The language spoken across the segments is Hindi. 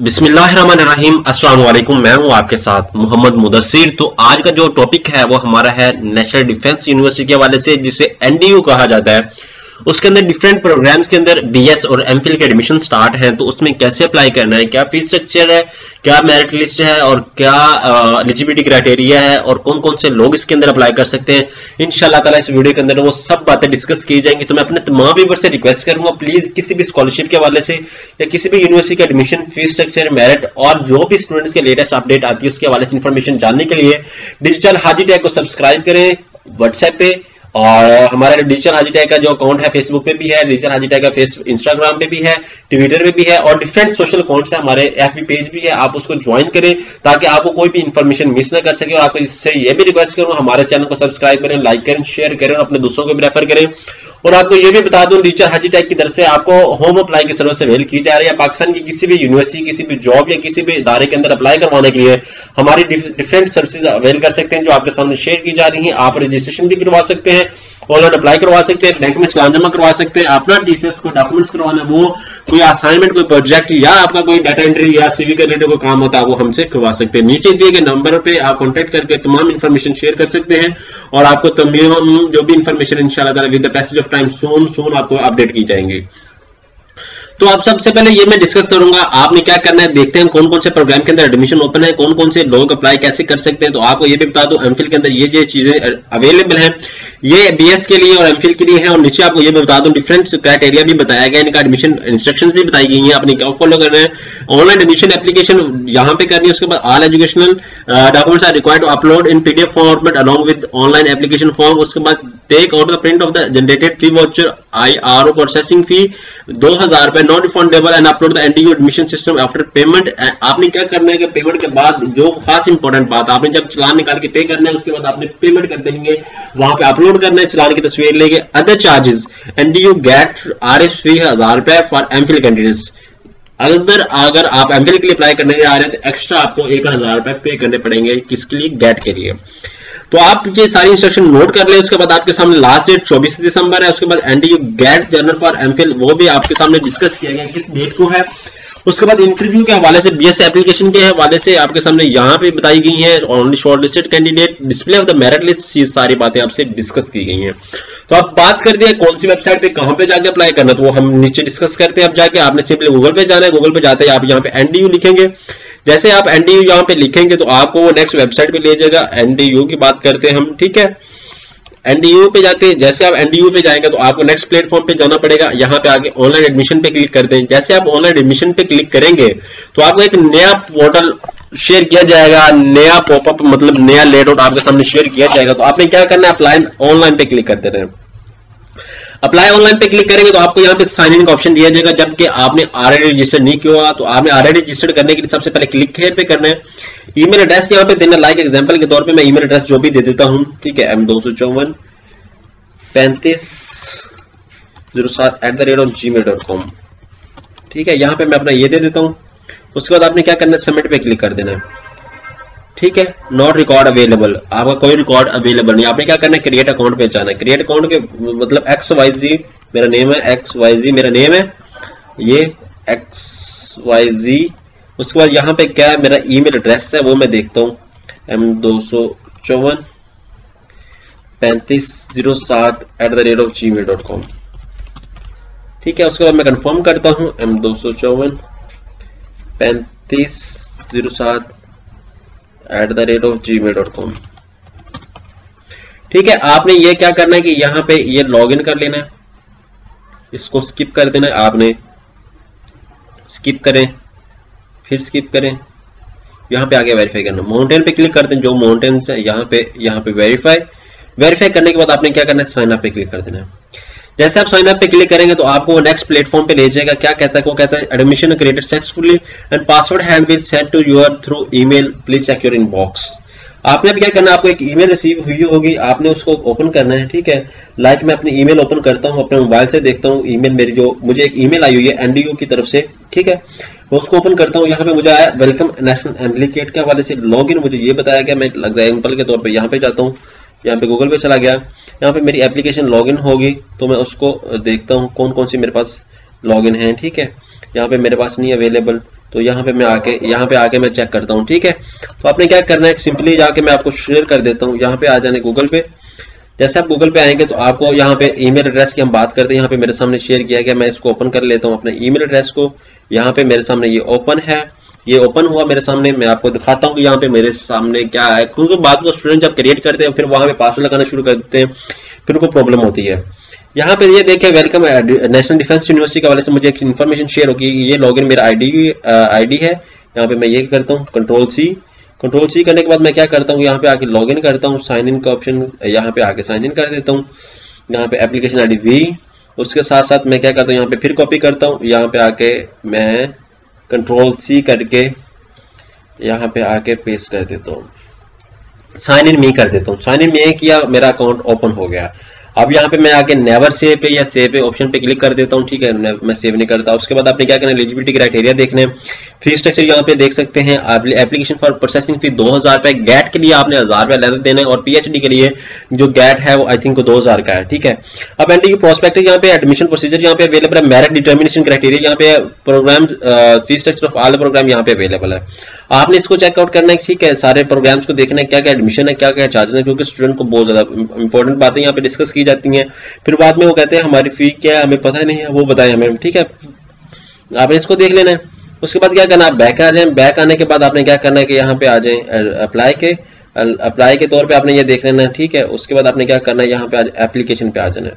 बिस्मिल्लाहिर्रहमानिर्रहीम। अस्सलाम वालेकुम। मैं हूं आपके साथ मोहम्मद मुदस्सिर। तो आज का जो टॉपिक है वो हमारा है नेशनल डिफेंस यूनिवर्सिटी के हवाले से, जिसे एनडीयू कहा जाता है। उसके अंदर डिफरेंट प्रोग्राम्स के अंदर बीएस और एमफिल के एडमिशन स्टार्ट हैं। तो उसमें कैसे अप्लाई करना है, क्या फीस स्ट्रक्चर है, क्या मेरिट लिस्ट है और क्या एलिजिबिलिटी क्राइटेरिया है और कौन कौन से लोग इसके अंदर अप्लाई कर सकते हैं, इंशाल्लाह ताला इस वीडियो के अंदर वो सब बातें डिस्कस की जाएंगी। तो मैं अपने तमाम व्यूअर से रिक्वेस्ट करूंगा, प्लीज किसी भी स्कॉलरशिप के हवाले से या किसी भी यूनिवर्सिटी के एडमिशन फीस स्ट्रक्चर, मेरिट और जो भी स्टूडेंट्स के लेटेस्ट अपडेट आती है उसके हवाले से इंफॉर्मेशन जानने के लिए डिजिटल हाजी टैग को सब्सक्राइब करें व्हाट्सएप पे। और हमारा डिजिटल हाजी टैग का जो अकाउंट है फेसबुक पे भी है, डिजिटल हाजी टैग का इंस्टाग्राम पे भी है, ट्विटर पे भी है और डिफरेंट सोशल अकाउंट्स है, हमारे एफबी पेज भी है। आप उसको ज्वाइन करें ताकि आपको कोई भी इंफॉर्मेशन मिस ना कर सके। और आपको इससे ये भी रिक्वेस्ट करूं, हमारे चैनल को सब्सक्राइब करें, लाइक करें, शेयर करें और अपने दोस्तों को भी रेफर करें। और आपको ये भी बता दूं, डिजिटल हाजी टैग की तरफ से आपको होम अप्लाई की सर्विस अवेल की जा रही है। पाकिस्तान की किसी भी यूनिवर्सिटी, किसी भी जॉब या किसी भी इदारे के अंदर अप्लाई करवाने के लिए हमारी डिफरेंट सर्विसेज अवेल कर सकते हैं, जो आपके सामने शेयर की जा रही हैं। आप रजिस्ट्रेशन भी करवा सकते हैं, ऑनलाइन अप्लाई करवा सकते हैं, बैंक में चालान जमा करवा सकते हैं, अपना टीसीएस को डॉक्यूमेंट्स करवाना, वो कोई असाइनमेंट, कोई प्रोजेक्ट या आपका कोई डाटा एंट्री या सीवी का रिलेटेड कोई काम होता है वो हमसे करवा सकते हैं। नीचे दिए गए नंबर पे आप कांटेक्ट करके तमाम इंफॉर्मेशन शेयर कर सकते हैं और आपको तमाम जो भी इंफॉर्मेशन इंशाल्लाह ताला with the passage of time soon आपको अपडेट की जाएंगी। तो अब सबसे पहले ये मैं डिस्कस करूंगा आपने क्या करना है। देखते हैं कौन कौन से प्रोग्राम के अंदर एडमिशन ओपन है, कौन कौन से लोग अप्लाई कैसे कर सकते हैं। तो आपको ये भी बता दूं, एमफिल के अंदर ये चीजें अवेलेबल हैं, ये बीएस के लिए और एमफिल के लिए है। और नीचे आपको ये भी बता दूं, डिफरेंट क्राइटेरिया भी बताया गया, इनका एडमिशन इंस्ट्रक्शंस भी बताई गई हैं, आपने क्या फॉलो करना है। ऑनलाइन एडमिशन एप्लीकेशन यहाँ पे करनी है, उसके बाद all educational documents are required to upload in PDF format along with online application form. उसके बाद take out the print of the generated fee voucher IRO processing fee 2000 रुपए not refundable and upload the NDU admission system after payment. आपने क्या करना है कि पेमेंट के बाद जो खास इंपॉर्टेंट बात, आपने जब चलान निकाल के पे करना है उसके बाद आपने पेमेंट कर देंगे, वहां पे अपलोड करना है, चलान की तस्वीर लेंगे। Other charges NDU gate RS fee 1000 रुपए फॉर एमफिल कैंडिडेट्स। अगर आप एमफिल के लिए अप्लाई करने जा रहे हैं तो एक्स्ट्रा आपको 1000 रुपए पे करने पड़ेंगे, किसके लिए, गेट के लिए। तो आप ये सारी इंस्ट्रक्शन नोट कर ले। उसके बाद आपके सामने लास्ट डेट 24 दिसंबर है। उसके बाद NDU gate journal for MPhil वो भी आपके सामने डिस्कस किया गया किस डेट को है। उसके बाद इंटरव्यू के हवाले से, बीएस एप्लीकेशन के हवाले से आपके सामने यहाँ पे बताई गई है, only shortlisted candidate, display of the merit list, ये सारी बातें आपसे डिस्कस की गई हैं। तो आप बात करते हैं कौन सी वेबसाइट पे कहां पे जाके अप्लाई करना, तो वो हम नीचे डिस्कस करते हैं। अब जाके आपने सिंपली गूगल पे जाना है, गूगल पे जाते हैं आप यहाँ पे एनडीयू लिखेंगे। जैसे आप एनडीयू यहाँ पे लिखेंगे तो आपको वो नेक्स्ट वेबसाइट पे ले जाएगा। एनडीयू की बात करते हैं हम, ठीक है। एनडीयू पे जाके जैसे आप एनडीयू पे जाएंगे तो आपको नेक्स्ट प्लेटफॉर्म पे जाना पड़ेगा। यहाँ पे आगे ऑनलाइन एडमिशन पे क्लिक करते हैं। जैसे आप ऑनलाइन एडमिशन पे क्लिक करेंगे तो आपको एक नया पोर्टल शेयर किया जाएगा, नया पॉपअप मतलब नया लेआउट आपके सामने शेयर किया जाएगा। तो आपने क्या करना है, अप्लाई ऑनलाइन पे क्लिक करते रहे। अप्लाई ऑनलाइन पे क्लिक करेंगे तो आपको यहाँ पे साइन इन का ऑप्शन दिया जाएगा, जबकि आपने ऑलरेडी रजिस्टर नहीं किया हुआ। तो आपने ऑलरेडी रजिस्टर्ड करने के लिए सबसे पहले क्लिक हियर पे करना है। ईमेल एड्रेस यहाँ पे देना, लाइक एग्जांपल के तौर पे मैं ईमेल एड्रेस जो भी दे देता हूँ, ठीक है, m2543507@gmail.com, ठीक है। यहाँ पे मैं अपना ये दे देता हूँ। उसके बाद आपने क्या करना है, सबमिट पे क्लिक कर देना है, ठीक है। नॉट रिकॉर्ड अवेलेबल, आपका कोई रिकॉर्ड अवेलेबल नहीं। आपने क्या करना है, क्रिएट अकाउंट पे जाना है। क्रिएट अकाउंट के मतलब XYZ मेरा नेम है, XYZ मेरा नेम है, ये XYZ। उसके बाद यहाँ पे क्या है, मेरा ईमेल एड्रेस है वो मैं देखता हूँ, m2543507@gmail.com, ठीक है। उसके बाद मैं कंफर्म करता हूँ m2543507@gmail.com, ठीक है। आपने ये क्या करना है कि यहाँ पे ये लॉगिन कर लेना है, इसको स्किप कर देना है। आपने स्किप करें, फिर स्किप करें, यहाँ पे आगे वेरीफाई करना, माउंटेन पे क्लिक करते हैं, जो माउंटेन्स है यहाँ पे वेरीफाई करने के बाद आपने क्या करना है, साइन अप पे क्लिक कर देना है। जैसे आप साइन अप पे क्लिक करेंगे तो आपको नेक्स्ट प्लेटफॉर्म पे ले जाएगा। क्या कहता है, वो कहता है admission created successfully and password have been send to your through email, please check your inbox. आपने अब क्या करना है, आपको एक ईमेल रिसीव हुई होगी, आपने उसको ओपन करना है, ठीक है। लाइक मैं अपनी ईमेल ओपन करता हूँ, अपने मोबाइल से देखता हूँ ईमेल मेरी, जो मुझे एक ईमेल आई हुई है एनडीयू की तरफ से, ठीक है। मैं उसको ओपन करता हूँ। यहाँ पे मुझे आया वेलकम नेशनल एम्प्लीकेट के हवाले से लॉगिन, मुझे ये बताया गया। मैं एग्जाम्पल के तौर पर यहाँ पे जाता हूँ, यहाँ पे गूगल पे चला गया, यहाँ पे मेरी एप्लीकेशन लॉगिन होगी तो मैं उसको देखता हूँ कौन कौन सी मेरे पास लॉगिन है, ठीक है। यहाँ पे मेरे पास नहीं अवेलेबल, तो यहाँ पे आके मैं चेक करता हूँ। ठीक है, तो आपने क्या करना है, सिंपली जाके मैं आपको शेयर कर देता हूँ। यहाँ पे आ जाने गूगल पे। जैसे आप गूगल पे आएंगे तो आपको यहाँ पे ईमेल एड्रेस की हम बात करते हैं। यहाँ पे मेरे सामने शेयर किया गया, मैं इसको ओपन कर लेता हूँ अपने ईमेल एड्रेस को। यहाँ पे मेरे सामने ये ओपन है, ये ओपन हुआ मेरे सामने। मैं आपको दिखाता हूँ कि यहाँ पे मेरे सामने क्या है, क्योंकि बाद में स्टूडेंट जब क्रिएट करते हैं फिर वहां पे पासवर्ड लगाना शुरू कर देते हैं, फिर उनको प्रॉब्लम होती है। यहाँ पे ये देखिए, वेलकम नेशनल डिफेंस यूनिवर्सिटी के हवाले से मुझे एक इन्फॉर्मेशन शेयर होगी। ये लॉगिन मेरा आईडी है। यहाँ पे मैं ये करता हूँ कंट्रोल सी करने के बाद मैं क्या करता हूँ, यहाँ पे आके लॉगिन करता हूँ। साइन इन का ऑप्शन, यहाँ पे आके साइन इन कर देता हूँ। यहाँ पे एप्लीकेशन आईडी वी, उसके साथ साथ मैं क्या करता हूँ, यहाँ पे फिर कॉपी करता हूँ। यहाँ पे आके मैं कंट्रोल सी करके यहाँ पे आके पेस्ट कर देता हूँ, साइन इन मी कर देता हूँ। साइन इन मी किया, मेरा अकाउंट ओपन हो गया। अब यहाँ पे मैं आके नेवर सेव पे या सेव पे ऑप्शन पे क्लिक कर देता हूँ। ठीक है, मैं सेव नहीं करता। उसके बाद आपने क्या करना है, एलिजिबिलिटी क्राइटेरिया देखने। फी स्ट्रक्चर यहाँ पे देख सकते हैं। एप्लीकेशन फॉर प्रोसेसिंग फी 2000 रुपए, गैट के लिए आपने 1000 रुपए अलग देना है, और पीएचडी के लिए जो गैट है वो आई थिंक 2000 का है। ठीक है, अब एनडीयू प्रोस्पेक्टस यहाँ पे एडमिशन प्रोसीजर यहाँ पे अवेलेबल है। मेरिट डिटर्मिनेशन क्राइटेरिया यहाँ पे, programme fee structure of all programme यहाँ पे अवेलेबल है। आपने इसको चेकआउट करना है। ठीक है, सारे प्रोग्राम्स को देखना है, क्या क्या एडमिशन है, क्या क्या चार्जेस है, क्योंकि स्टूडेंट को बहुत ज्यादा इंपॉर्टेंट बातें यहाँ पे डिस्कस की जाती हैं। फिर बाद में वो कहते हैं हमारी फी क्या है, हमें पता नहीं है, वो बताएं हमें। ठीक है, आपने इसको देख लेना है। उसके बाद क्या करना है, बैक आ जाए। बैक आने के बाद आपने क्या करना है कि यहाँ पे आ जाए अप्लाई के तौर पे आपने ये देख लेना है। ठीक है, उसके बाद आपने क्या करना है, यहाँ पे एप्लीकेशन पे आ जाना है।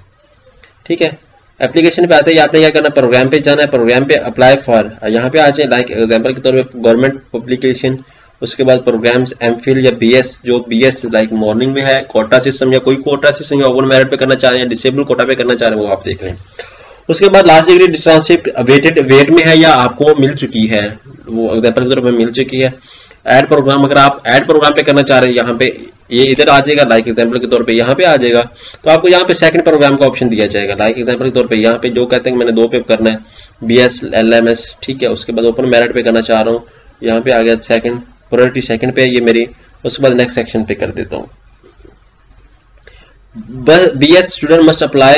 ठीक है, एप्लीकेशन पे आते ही आपने क्या करना है, प्रोग्राम पे जाना है। प्रोग्राम पे अप्लाई फॉर यहाँ पे आ जाए, लाइक एग्जांपल के तौर पे गवर्नमेंट पब्लिकेशन। उसके बाद प्रोग्राम्स एमफिल या बीएस, जो बीएस लाइक मॉर्निंग में है, कोटा सिस्टम या कोई कोटा सिस्टम या ओपन मेरिट पे करना चाह रहे हैं, डिसेबल कोटा पे करना चाह रहे हैं, वो आप देख रहे हैं। उसके बाद लास्ट डिग्री ट्रांसक्रिप्ट वेट में है या आपको मिल चुकी है, वो एग्जांपल के तौर पे मिल चुकी है। ऐड प्रोग्राम, अगर आप ऐड प्रोग्राम पे करना चाह रहे हैं, यहाँ पे ये इधर आ जाएगा, लाइक एग्जांपल के तौर पे यहाँ पे आ जाएगा। तो आपको यहाँ पे सेकंड प्रोग्राम का ऑप्शन दिया जाएगा, लाइक एग्जांपल के तौर पे यहाँ पे जो कहते हैं कि मैंने 2 पे करना है, बीएस एलएमएस। ठीक है, उसके बाद ओपन मेरिट पे करना चाह रहा हूँ, यहाँ पे आ गया सेकंड, प्रायोरिटी सेकंड पे ये मेरी। उसके बाद नेक्स्ट सेक्शन पे कर देता हूँ। BS student must apply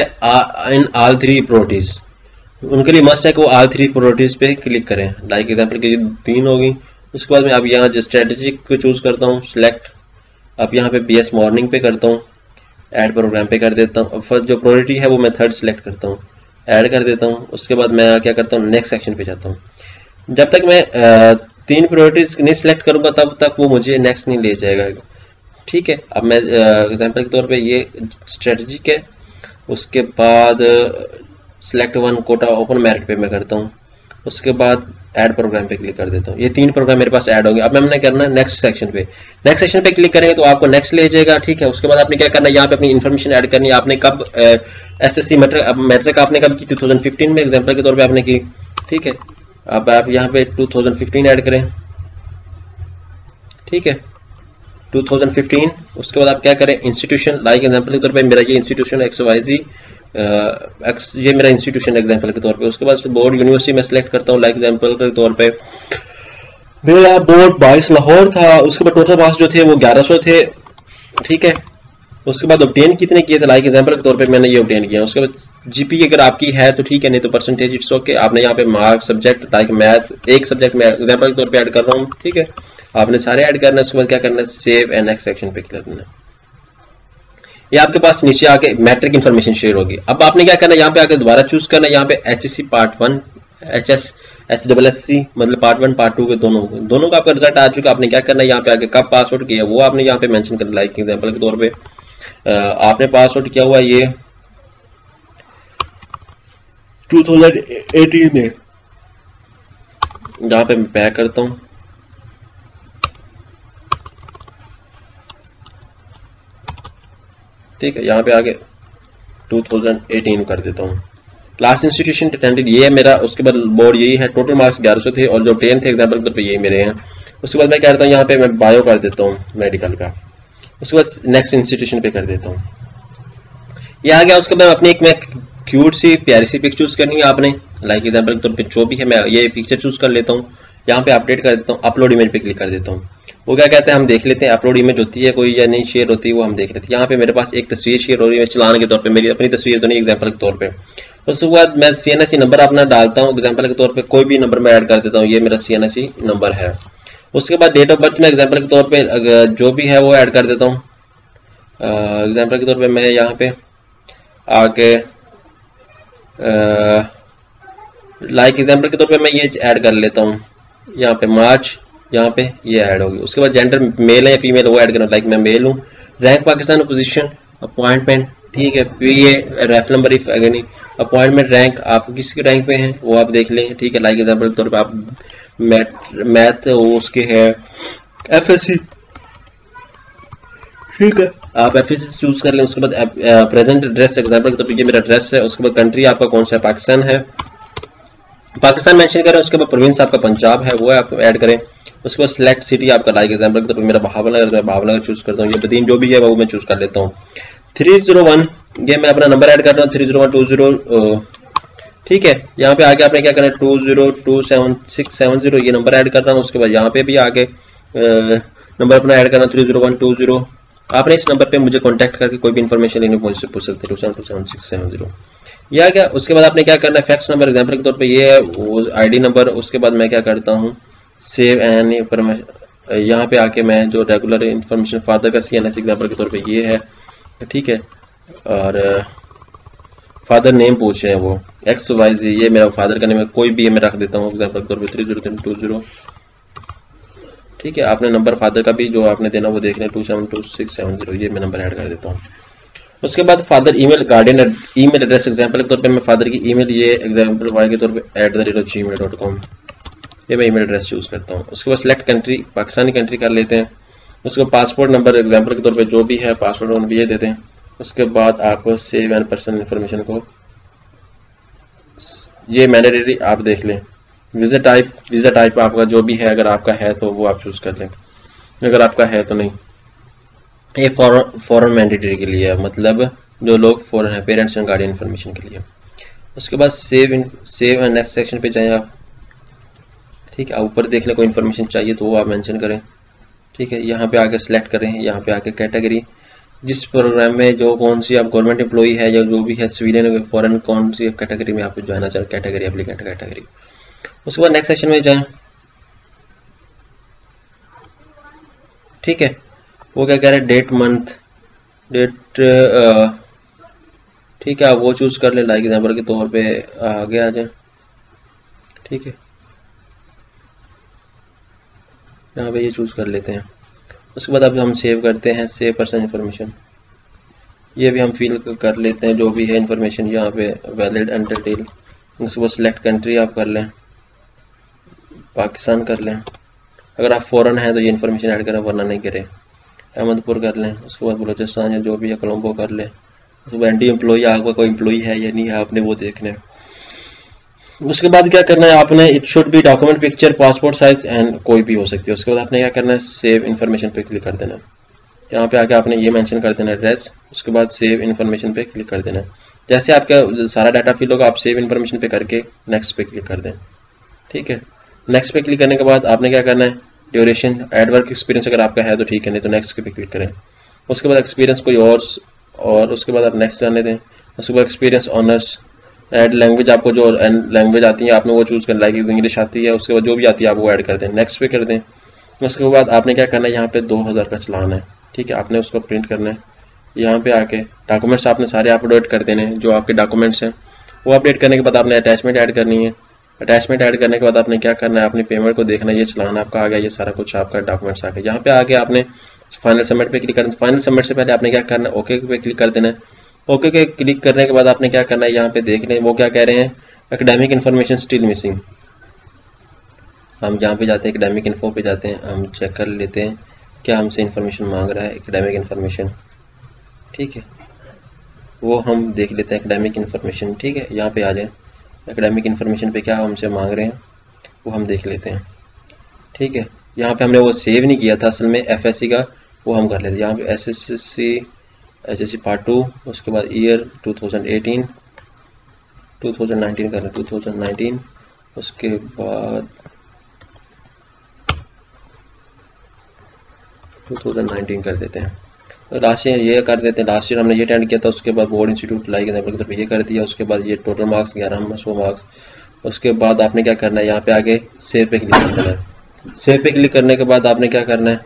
in all 3 priorities, उनके लिए मस्ट है कि वो ऑल 3 प्रायोरिटीज पे क्लिक करें। लाइक एग्जांपल की 3 होगी। उसके बाद मैं अब यहाँ जो स्ट्रेटेजिक को चूज करता हूँ, सिलेक्ट। अब यहाँ पे बीएस मॉर्निंग पे करता हूँ, ऐड प्रोग्राम पे कर देता हूँ। फर्स्ट जो प्रायोरिटी है वो मैं थर्ड सिलेक्ट करता हूँ, ऐड कर देता हूँ। उसके बाद मैं क्या करता हूँ, नेक्स्ट सेक्शन पे जाता हूँ। जब तक मैं 3 प्रायोरिटीज नहीं सिलेक्ट करूंगा तब तक वो मुझे नेक्स्ट नहीं ले जाएगा। ठीक है, अब मैं एग्जांपल के तौर पे ये स्ट्रेटेजिक है। उसके बाद सिलेक्ट 1 कोटा ओपन मेरिट पे मैं करता हूँ। उसके बाद ऐड प्रोग्राम पे क्लिक कर देता हूँ। ये 3 प्रोग्राम मेरे पास ऐड होंगे। अब मैंने करना है नेक्स्ट सेक्शन पे। नेक्स्ट सेक्शन पे क्लिक करेंगे तो आपको नेक्स्ट ले जाएगा। ठीक है, उसके बाद आपने क्या करना है, यहाँ पे अपनी इन्फॉर्मेशन ऐड करनी है। आपने कब एसएससी मैट्रिक आपने कब की, 2015 में एग्जाम्पल के तौर पे आपने की। ठीक है, अब आप यहाँ पे 2015 ऐड करें। ठीक है, 2015। उसके बाद आप क्या करें, इंस्टीट्यूशन, लाइक एग्जांपल के तौर पे मेरा ये इंस्टीट्यूशन XYZ ये मेरा इंस्टीट्यूशन एग्जांपल के तौर पे। उसके बाद बोर्ड यूनिवर्सिटी में सिलेक्ट करता हूँ, लाइक एग्जांपल के तौर पे मेरा बोर्ड 22 लाहौर था। उसके बाद टोटल मार्क्स जो थे वो 1100 थे। ठीक है, उसके बाद ऑब्टेन कितने किए थे, लाइक एग्जांपल के तौर पे मैंने ये ऑब्टेन किया। उसके बाद जीपी अगर आपकी है तो ठीक है, नहीं तो परसेंटेज इट्स ओके। आपने यहाँ पे मार्क्स सब्जेक्ट लाइक मैथ, एक सब्जेक्ट में एग्जांपल के तौर पे ऐड कर रहा हूँ। ठीक है, आपने सारे ऐड करना है। उसके बाद क्या करना है, सेव एंड नेक्स्ट सेक्शन पे क्लिक करना है। ये आपके पास नीचे आके मैट्रिक इन्फॉर्मेशन शेयर होगी। अब आपने क्या करना है, यहाँ पे आके दोबारा चूज करना है। यहाँ पे HSC पार्ट 1, HSSC मतलब पार्ट 1 पार्ट 2 के दोनों का आपका रिजल्ट आ चुका। आपने क्या करना है, यहाँ पे आके कब पास आउट किया वो आपने यहाँ पे मेंशन करना। लाइक एग्जांपल के तौर पे आपने पास आउट किया हुआ ये 2018 में। यहाँ पे मैं बैक करता हूँ। ठीक है, यहाँ पे आगे 2018 कर देता हूँ। लास्ट इंस्टीट्यूशन अटेंडेड ये है मेरा। उसके बाद बोर्ड यही है, टोटल मार्क्स 1100 थे और जो 10 थे एग्जांपल के तौर पे यही मेरे हैं। उसके बाद मैं क्या करता हूँ, यहाँ पे मैं बायो कर देता हूँ मेडिकल का। उसके बाद नेक्स्ट इंस्टीट्यूशन पे कर देता हूँ। ये आ गया। उसके बाद अपनी एक मैं क्यूट सी प्यारी सी पिक चूज करनी है आपने, लाइक एग्जांपल के तौर पे जो भी है मैं ये पिक्चर चूज कर लेता हूँ। यहाँ पे अपडेट कर देता हूँ, अपलोड इमेज पे क्लिक कर देता हूँ। वो क्या कहते हैं, हम देख लेते हैं अपलोड इमेज होती है कोई या नहीं शेयर होती है, वो हम देख लेते हैं। यहाँ पे मेरे पास एक तस्वीर शेयर हो रही है चलान के तौर पे, मेरी अपनी तस्वीर तो नहीं, एग्जांपल के तौर पे। उसके बाद मैं CNSE नंबर अपना डालता हूँ, एग्जाम्पल के तौर पे कोई भी नंबर मैं ऐड कर देता हूँ, ये मेरा CNSE नंबर है। उसके बाद डेट ऑफ बर्थ में एग्जाम्पल के तौर पे जो भी है वो ऐड कर देता हूँ। एग्जाम्पल के तौर पे मैं यहाँ पे आके लाइक एग्जाम्पल के तौर पे मैं ये ऐड कर लेता हूँ, यहाँ पे मार्च, यहाँ पे ये ऐड होगी। उसके बाद जेंडर मेल है या फीमेल वो ऐड करना, लाइक मैं मेल हूँ। रैंक पाकिस्तान, पोजीशन, अपॉइंटमेंट, ठीक है, फिर ये रेफ नंबर इफ अगर नहीं, अपॉइंटमेंट रैंक आप किसके रैंक पे हैं वो आप देख लें, ठीक है। लाइक एग्जाम्पल के तौर पे आप मैथ उसके है FSC, ठीक है, आप FSC चूज कर लें। उसके बाद प्रेजेंट एड्रेस एग्जाम्पल के तौर पे ये मेरा एड्रेस है। उसके बाद कंट्री आपका कौन सा है, पाकिस्तान है, पाकिस्तान मेंशन करें। उसके बाद प्रोविंस आपका पंजाब है वो आप ऐड करें। उसके बाद सिलेक्ट सिटी आपका, लाइक एग्जाम्पल के तौर पे मेरा बहावलनगर, मैं बहावलनगर चूज करता हूँ। ये बदीन जो भी है वो मैं चूज कर लेता हूँ। 301 ये मैं अपना नंबर ऐड कर रहा हूँ, 30120, ठीक है। यहाँ पे आगे आपने क्या करना है, 202760 ये नंबर ऐड कर रहा हूँ। उसके बाद यहाँ पे भी आगे नंबर अपना ऐड करना 30120। आपने इस नंबर पे मुझे कांटेक्ट करके कोई भी इन्फॉर्मेशन लेनी मुझसे पूछ सकते हैं, 272760 ये आ गया। उसके बाद आपने क्या करना है, फैक्स नंबर एग्जाम्पल के तौर पे ये है, वो ID नंबर। उसके बाद मैं क्या करता हूँ, सेव एंड यहाँ पे आके मैं जो रेगुलर इन्फॉर्मेशन फादर का CNSE एग्जाम्पल के तौर पे ये है, ठीक है। और फादर नेम पूछ रहे हैं वो XYZ, ये मेरा फादर का नेम है, कोई भी मैं रख देता हूँ एग्जाम्पल के तौर पे 30320, ठीक है। आपने नंबर फादर का भी जो आपने देना वो देख लें, 272670 ये मैं नंबर ऐड कर देता हूँ। उसके बाद father email, guardian email address example के तौर पे मैं फादर की ईमेल ये एग्जाम्पल वाई के तौर पे @gmail.com ये मैं ईमेल एड्रेस चूज करता हूँ। उसके बाद सिलेक्ट कंट्री, पाकिस्तानी कंट्री कर लेते हैं। उसके बाद पासपोर्ट नंबर एग्जाम्पल के तौर पे जो भी है पासपोर्ट नंबर ये देते हैं। उसके बाद आपको सेव एंड पर्सनल इन्फॉर्मेशन को ये मैंडेटरी आप देख लें। वीज़ा टाइप आपका जो भी है, अगर आपका है तो वो आप चूज कर लें, अगर आपका है तो नहीं। ये फॉरेन मैंडेटरी के लिए है, मतलब जो लोग फॉरेन है, पेरेंट्स एंड गार्डियन इन्फॉर्मेशन के लिए। उसके बाद सेव एंड नेक्स्ट सेक्शन पे जाएं आप, ठीक है। ऊपर देख लें कोई इन्फॉर्मेशन चाहिए तो वो आप मेंशन करें, ठीक है। यहाँ पे आके सिलेक्ट करें, यहाँ पे आके कैटेगरी, जिस प्रोग्राम में जो कौन सी आप गवर्नमेंट एम्प्लॉई है या जो भी है, सिविलियन फॉरेन, कौन सी कैटेगरी में आपको जाना चाहिए, कैटेगरी एप्लीकेंट कैटेगरी। उसके बाद नेक्स्ट सेक्शन में जाएं, ठीक है। वो क्या कह रहे हैं, डेट मंथ डेट, ठीक है, आप वो चूज कर लें। लाइक एग्जाम्पल के तौर पे आगे आ जाए, ठीक है, यहाँ पे ये चूज कर लेते हैं। उसके बाद अब हम सेव करते हैं, सेव पर्सनल इन्फॉर्मेशन ये भी हम फिल कर लेते हैं, जो भी है इन्फॉर्मेशन यहाँ पे वैलिड एंड डिटेल। उसके बाद सिलेक्ट कंट्री आप कर लें, पाकिस्तान कर लें। अगर आप फॉरेन हैं तो ये इन्फॉर्मेशन ऐड करें, वरना नहीं करें। अहमदपुर कर लें। उसके बाद बलोचिस्तान या जो भी है कोलंबो कर लें। उसके बाद एंटी एम्प्लॉई, आपका कोई एम्प्लॉई है या नहीं है आपने वो देखना है। उसके बाद क्या करना है आपने, it should be document picture, passport size and कोई भी हो सकती है। उसके बाद आपने क्या करना है, सेव इन्फॉर्मेशन पे क्लिक कर देना है। यहाँ पे आके आपने ये मेंशन कर देना एड्रेस। उसके बाद सेव इन्फॉर्मेशन पे क्लिक कर देना है। जैसे आपका सारा डाटा फिल होगा, आप सेव इन्फॉर्मेशन पे करके नेक्स्ट पे क्लिक कर दें, ठीक है। नेक्स्ट पे क्लिक करने के बाद आपने क्या करना है, ड्यूरेशन, एड वर्क एक्सपीरियंस अगर आपका है तो ठीक है, नहीं तो नेक्स्ट पे क्लिक करें। उसके बाद एक्सपीरियंस कोई और उसके बाद आप नेक्स्ट जाने दें। उसके बाद एक्सपीरियंस ऑनर्स, ऐड लैंग्वेज, आपको जो लैंग्वेज आती है आपने वो चूज करना, लाइक इंग्लिश आती है, उसके बाद जो भी आती है आप वो ऐड कर दें, नेक्स्ट पे कर दें। उसके बाद आपने क्या करना है, यहाँ पे 2000 का चलान है, ठीक है, आपने उसको प्रिंट करना है। यहाँ पे आके डॉक्यूमेंट्स आपने सारे अपलोड कर देने हैं, जो आपके डॉक्यूमेंट्स हैं वो अपडेट करने के बाद आपने अटैचमेंट ऐड करनी है। अटैचमेंट ऐड करने के बाद आपने क्या करना है, अपनी पेमेंट को देखना है, ये चलान आपका आ गया, ये सारा कुछ आपका डॉक्यूमेंट्स आ गया। यहाँ पे आके आपने फाइनल सबमिट पे क्लिक करना है। फाइनल सबमिट से पहले आपने क्या करना है, ओके पे क्लिक कर देना है। ओके के क्लिक करने के बाद आपने क्या करना है, यहाँ पे देख लें वो क्या कह रहे हैं, एकेडमिक इन्फॉर्मेशन स्टिल मिसिंग। हम यहाँ पे जाते हैं, एकेडमिक इन्फो पे जाते हैं, हम चेक कर लेते हैं क्या हमसे इन्फॉर्मेशन मांग रहा है, एकेडमिक इन्फॉर्मेशन, ठीक है, वो हम देख लेते हैं एकेडमिक इन्फॉर्मेशन, ठीक है। यहाँ पे आ जाए, एकेडमिक इन्फॉर्मेशन पे क्या हमसे मांग रहे हैं वो हम देख लेते हैं, ठीक है। यहाँ पे हमने वो सेव नहीं किया था असल में FSC का, वो हम कर लेते हैं। यहाँ पे HSC पार्ट 2, उसके बाद ईयर 2018 2019 कर लें, 2019, उसके बाद 2019 कर देते हैं। लास्ट ईयर ये कर देते हैं, लास्ट ईयर हमने ये अटेंड किया था, उसके बाद बोर्ड इंस्टीट्यूट लाई के तरफ ये कर दिया, उसके बाद ये टोटल मार्क्स 1100 मार्क्स। उसके बाद आपने क्या करना है, यहाँ पे आगे सेव पे क्लिक करना है। सेव पे क्लिक करने के बाद आपने क्या करना है,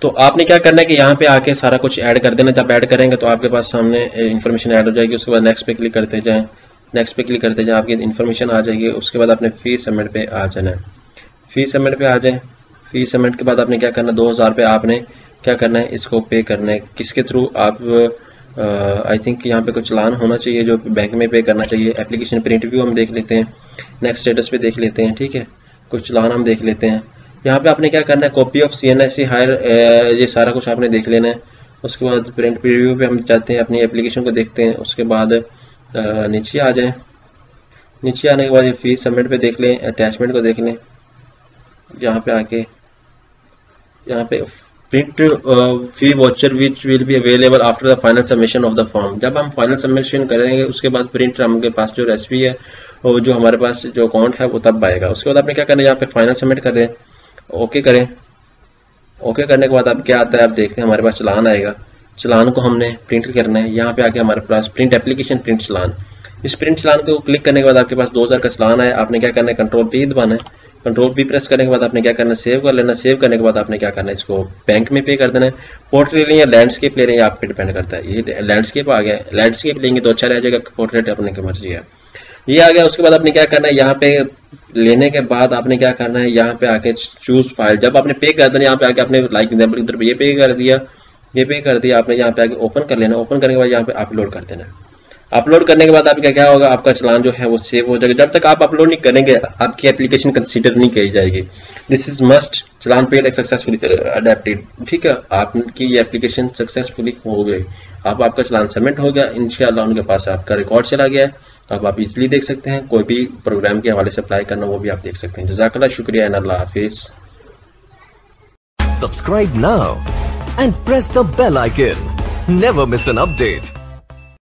तो आपने क्या करना है कि यहाँ पे आके सारा कुछ ऐड कर देना। जब ऐड करेंगे तो आपके पास सामने इन्फॉर्मेशन ऐड हो जाएगी। उसके बाद नेक्स्ट पे क्लिक करते जाएं, नेक्स्ट पे क्लिक करते जाएं, आपकी इन्फॉर्मेशन आ जाएगी। उसके बाद आपने फी सबमिट पे आ जाना है। फी सबमिट पे आ जाए। फी सबमिट के बाद आपने क्या करना है, 2000 रुपये आपने क्या करना है, इसको पे करना है। किसके थ्रू, आप आई थिंक यहाँ पे कुछ चलान होना चाहिए जो बैंक में पे करना चाहिए। एप्लीकेशन प्रिंट व्यू हम देख लेते हैं, नेक्स्ट स्टेटस पे देख लेते हैं, ठीक है, कुछ चलान हम देख लेते हैं। यहाँ पे आपने क्या करना है, कॉपी ऑफ CNSE हायर, ये सारा कुछ आपने देख लेना है। उसके बाद प्रिंट प्रीव्यू पे हम जाते हैं, अपनी एप्लीकेशन को देखते हैं। उसके बाद नीचे आ जाएं। नीचे आने के बाद ये फी सबमिट पे देख लें, अटैचमेंट को देख लें। यहाँ पे आके यहाँ पे print fee voucher which will be available after the final submission of the form. जब हम फाइनल सबमिशन करेंगे उसके बाद प्रिंट हमके पास जो रेसिपी है और जो हमारे पास जो अकाउंट है वो तब आएगा। उसके बाद आपने क्या करना है, यहाँ पे फाइनल सबमिट कर दें, ओके करें। ओके करने के बाद अब क्या आता है, आप देखते हैं हमारे पास चलान आएगा। चलान को हमने प्रिंट करना है। यहाँ पे आके हमारे पास प्रिंट एप्लीकेशन प्रिंट चलान, इस प्रिंट चलान को क्लिक करने के बाद आपके पास 2000 का चलान आया। आपने क्या करना है, कंट्रोल P दबाना है। कंट्रोल P प्रेस करने के बाद आपने क्या करना है, सेव कर लेना। सेव करने के बाद आपने क्या करना है, इसको बैंक में पे कर देना है। पोर्ट्रेट या लैंडस्केप ले रहे हैं, आप पे डिपेंड करता है। ये लैंडस्केप आ गया, लैंडस्केप लेंगे तो अच्छा रह जाएगा, पोर्ट्रेट अपने की मर्जी है। ये आ गया। उसके बाद आपने क्या करना है, यहाँ पे लेने के बाद आपने क्या करना है, यहाँ पे आके चूज फाइल। जब आपने पे कर देना, यहाँ पे आके आपने लाइक एग्जाम्पल की तरफ ये पे कर दिया, ये पे कर दिया आपने। यहाँ पे आके ओपन कर लेना। ओपन करने के बाद यहाँ पे अपलोड कर देना। अपलोड करने के बाद आपका क्या होगा, आपका चलान जो है वो सेव हो जाएगा। जब तक आप अपलोड नहीं करेंगे आपकी एप्लीकेशन कंसीडर नहीं की जाएगी। This is must, challan paid successfully adapted, ठीक है, आपकी ये एप्लीकेशन सक्सेसफुली हो गई। अब आपका चलान सबमिट हो गया, इंशाल्लाह उनके पास आपका रिकॉर्ड चला गया। अब आप इजीली देख सकते हैं, कोई भी प्रोग्राम के हवाले से अप्लाई करना वो भी आप देख सकते हैं। जज़ाकल्लाह, शुक्रिया, अल्लाह हाफिज। Subscribe now and press the bell icon. Never miss an update.